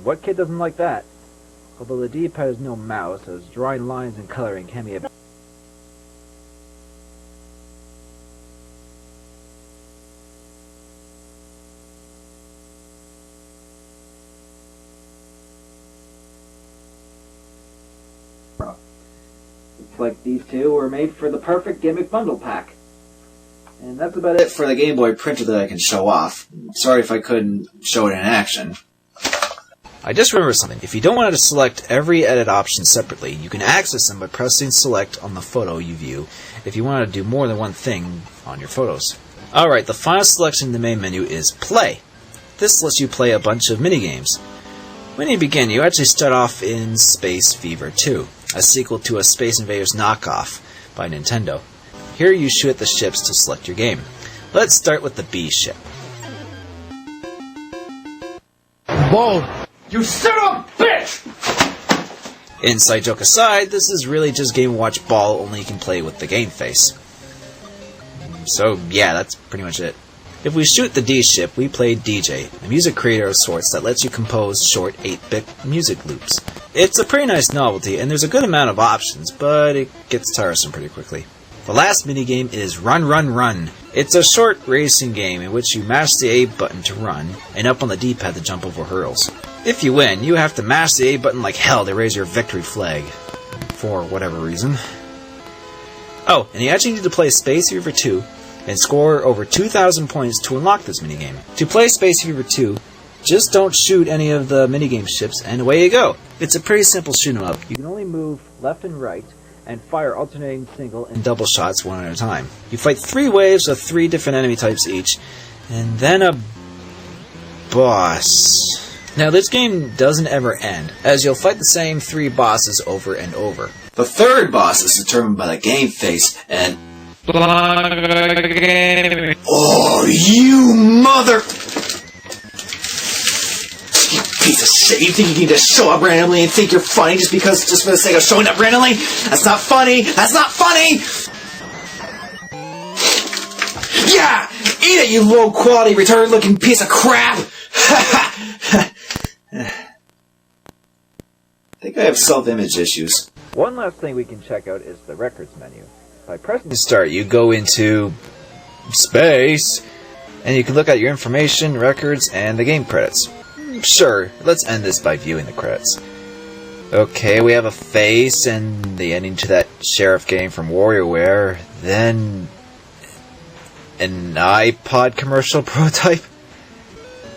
What kid doesn't like that? Although the D-pad is no mouse, as drawing lines and coloring can be a Looks like these two were made for the perfect gimmick bundle pack. And that's about it for the Game Boy printer that I can show off. Sorry if I couldn't show it in action. I just remembered something. If you don't want to select every edit option separately, you can access them by pressing select on the photo you view if you want to do more than one thing on your photos. Alright, the final selection in the main menu is Play. This lets you play a bunch of minigames. When you begin, you actually start off in Space Fever 2, a sequel to a Space Invaders knockoff by Nintendo. Here you shoot at the ships to select your game. Let's start with the B ship. Ball! You son of a bitch! Inside joke aside, this is really just Game & Watch Ball, only you can play with the game face. So yeah, that's pretty much it. If we shoot the D ship, we play DJ, a music creator of sorts that lets you compose short 8-bit music loops. It's a pretty nice novelty, and there's a good amount of options, but it gets tiresome pretty quickly. The last minigame is Run Run Run. It's a short racing game in which you mash the A button to run, and up on the D-pad to jump over hurdles. If you win, you have to mash the A button like hell to raise your victory flag. For whatever reason. Oh, and you actually need to play Space Fever 2 and score over 2,000 points to unlock this minigame. To play Space Fever 2, just don't shoot any of the minigame ships, and away you go. It's a pretty simple shoot 'em up. You can only move left and right, and fire alternating single and double shots one at a time. You fight 3 waves of 3 different enemy types each, and then a boss. Now this game doesn't ever end, as you'll fight the same 3 bosses over and over. The 3rd boss is determined by the game face, and... Oh, you mother... You piece of shit, you think you can just show up randomly and think you're funny just for the sake of showing up randomly? That's not funny! That's not funny! Yeah! Eat it, you low-quality, retarded-looking piece of crap! I think I have self-image issues. One last thing we can check out is the records menu. By pressing start, you go into space, and you can look at your information, records, and the game credits. Sure, let's end this by viewing the credits. Okay, we have a face, and the ending to that sheriff game from WarioWare, then an iPod commercial prototype.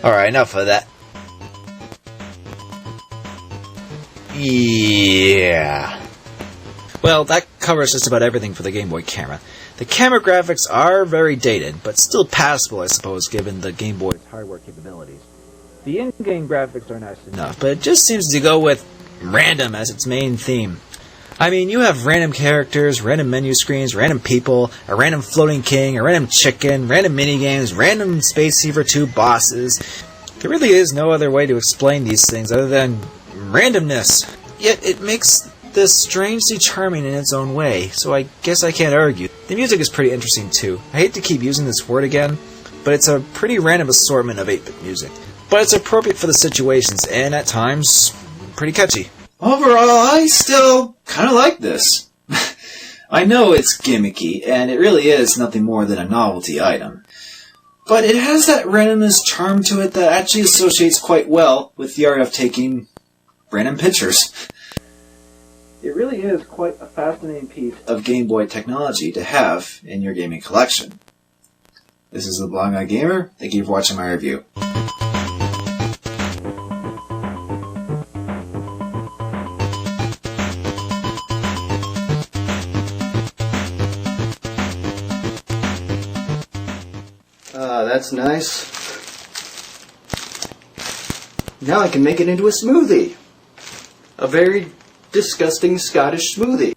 Alright, enough of that. Yeah. Well, that covers just about everything for the Game Boy camera. The camera graphics are very dated, but still passable, I suppose, given the Game Boy's hardware capabilities. The in-game graphics are nice enough, but it just seems to go with random as its main theme. I mean, you have random characters, random menu screens, random people, a random floating king, a random chicken, random minigames, random Space Fever 2 bosses. There really is no other way to explain these things other than randomness. Yet it makes this strangely charming in its own way, so I guess I can't argue. The music is pretty interesting too. I hate to keep using this word again, but it's a pretty random assortment of 8-bit music. But it's appropriate for the situations, and at times, pretty catchy. Overall, I still kinda like this. I know it's gimmicky, and it really is nothing more than a novelty item. But it has that randomness charm to it that actually associates quite well with the art of taking random pictures. It really is quite a fascinating piece of Game Boy technology to have in your gaming collection. This is the Blondeguygamer. Thank you for watching my review. That's nice. Now I can make it into a smoothie. A very disgusting Scottish smoothie.